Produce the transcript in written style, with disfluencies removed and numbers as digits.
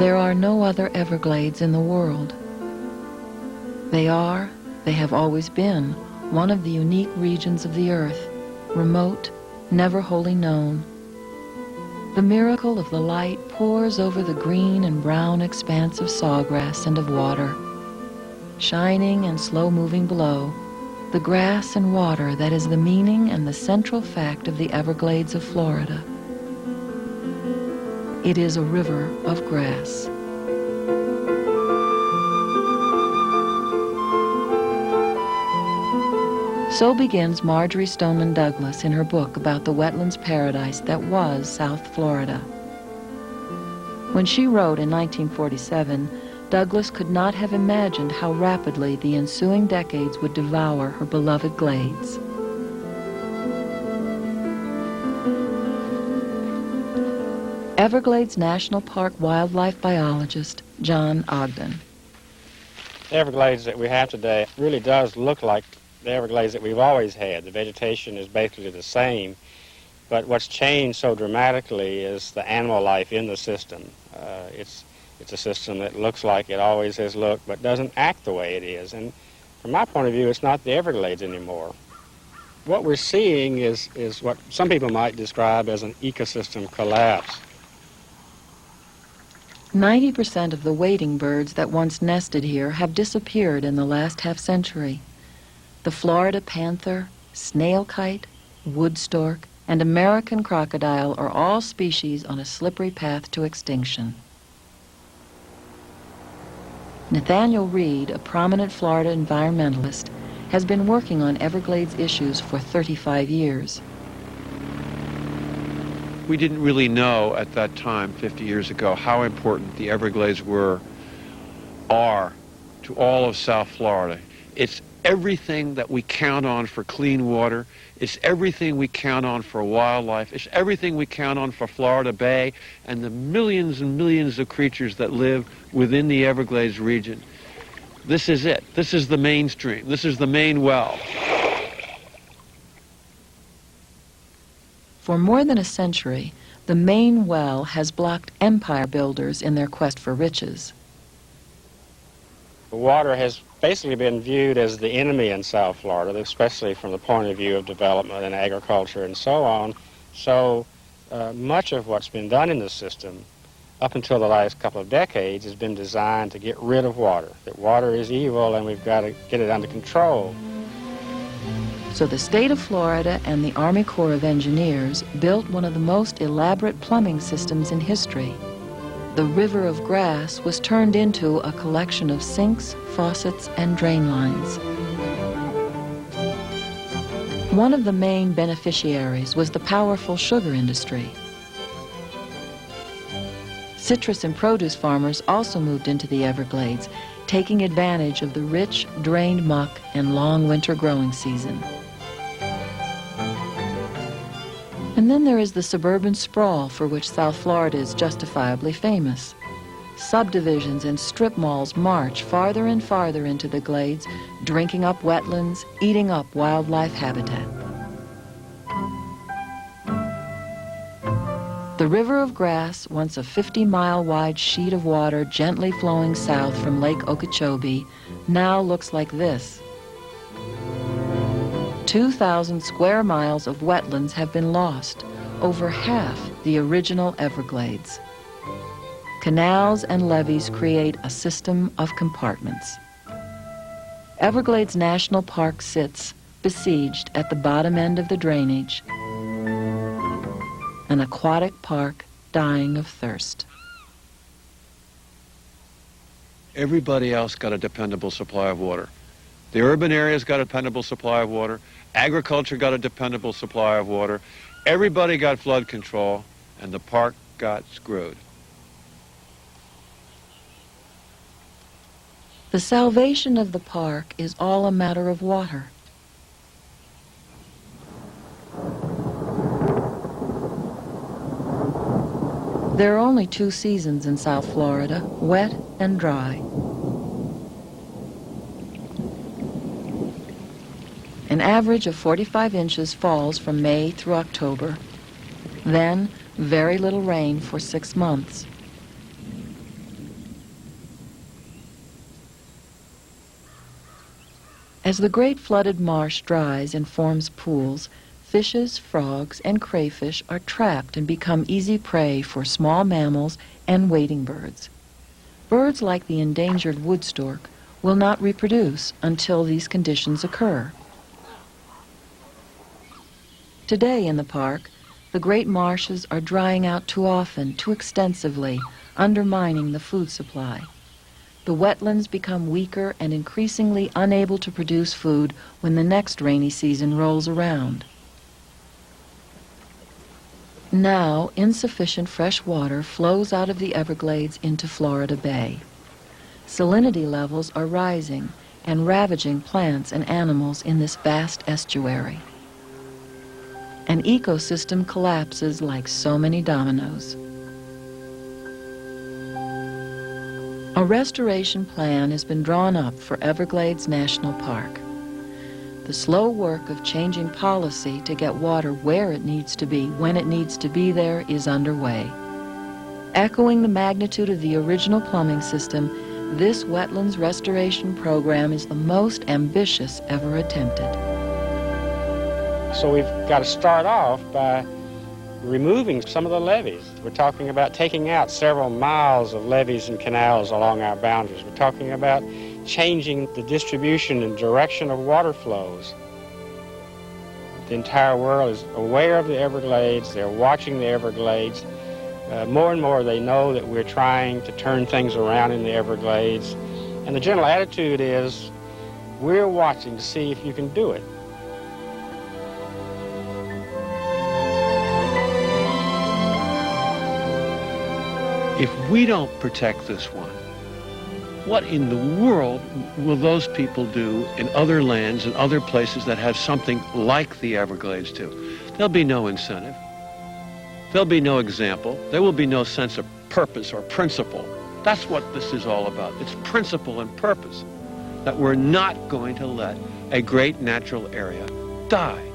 There are no other Everglades in the world. They have always been, one of the unique regions of the earth, remote, never wholly known. The miracle of the light pours over the green and brown expanse of sawgrass and of water. Shining and slow-moving below, the grass and water that is the meaning and the central fact of the Everglades of Florida. It is a river of grass. So begins Marjorie Stoneman Douglas in her book about the wetlands paradise that was South Florida. When she wrote in 1947, Douglas could not have imagined how rapidly the ensuing decades would devour her beloved glades. Everglades National Park wildlife biologist John Ogden. The Everglades that we have today really does look like the Everglades that we've always had. The vegetation is basically the same, but what's changed so dramatically is the animal life in the system. It's a system that looks like it always has looked, but doesn't act the way it is. And from my point of view, it's not the Everglades anymore. What we're seeing is what some people might describe as an ecosystem collapse. 90% of the wading birds that once nested here have disappeared in the last half-century. The Florida panther, snail kite, wood stork, and American crocodile are all species on a slippery path to extinction. Nathaniel Reed, a prominent Florida environmentalist, has been working on Everglades issues for 35 years. We didn't really know at that time, 50 years ago, how important the Everglades are to all of South Florida. It's everything that we count on for clean water. It's everything we count on for wildlife. It's everything we count on for Florida Bay and the millions and millions of creatures that live within the Everglades region. This is it. This is the mainstream. This is the main well. For more than a century, the main well has blocked empire builders in their quest for riches. The water has basically been viewed as the enemy in South Florida, especially from the point of view of development and agriculture and so on. So much of what's been done in the system up until the last couple of decades has been designed to get rid of water, that water is evil and we've got to get it under control. So the state of Florida and the Army Corps of Engineers built one of the most elaborate plumbing systems in history. The river of grass was turned into a collection of sinks, faucets, and drain lines. One of the main beneficiaries was the powerful sugar industry. Citrus and produce farmers also moved into the Everglades, taking advantage of the rich, drained muck and long winter growing season. And then there is the suburban sprawl for which South Florida is justifiably famous. Subdivisions and strip malls march farther and farther into the glades, drinking up wetlands, eating up wildlife habitat. The River of Grass, once a 50-mile wide sheet of water gently flowing south from Lake Okeechobee, now looks like this. 2,000 square miles of wetlands have been lost, over half the original Everglades. Canals and levees create a system of compartments. Everglades National Park sits besieged at the bottom end of the drainage, an aquatic park dying of thirst. Everybody else got a dependable supply of water. The urban areas got a dependable supply of water. Agriculture got a dependable supply of water. Everybody got flood control, and the park got screwed. The salvation of the park is all a matter of water. There are only two seasons in South Florida, wet and dry. An average of 45 inches falls from May through October. Then, very little rain for 6 months. As the great flooded marsh dries and forms pools, fishes, frogs, and crayfish are trapped and become easy prey for small mammals and wading birds. Birds like the endangered wood stork will not reproduce until these conditions occur. Today in the park, the great marshes are drying out too often, too extensively, undermining the food supply. The wetlands become weaker and increasingly unable to produce food when the next rainy season rolls around. Now, insufficient fresh water flows out of the Everglades into Florida Bay. Salinity levels are rising and ravaging plants and animals in this vast estuary. An ecosystem collapses like so many dominoes. A restoration plan has been drawn up for Everglades National Park. The slow work of changing policy to get water where it needs to be, when it needs to be there, is underway. Echoing the magnitude of the original plumbing system, this wetlands restoration program is the most ambitious ever attempted. So we've got to start off by removing some of the levees. We're talking about taking out several miles of levees and canals along our boundaries. We're talking about changing the distribution and direction of water flows. The entire world is aware of the Everglades. They're watching the Everglades. More and more they know that we're trying to turn things around in the Everglades. And the general attitude is, we're watching to see if you can do it. If we don't protect this one, what in the world will those people do in other lands and other places that have something like the Everglades do? There'll be no incentive. There'll be no example. There will be no sense of purpose or principle. That's what this is all about. It's principle and purpose, that we're not going to let a great natural area die.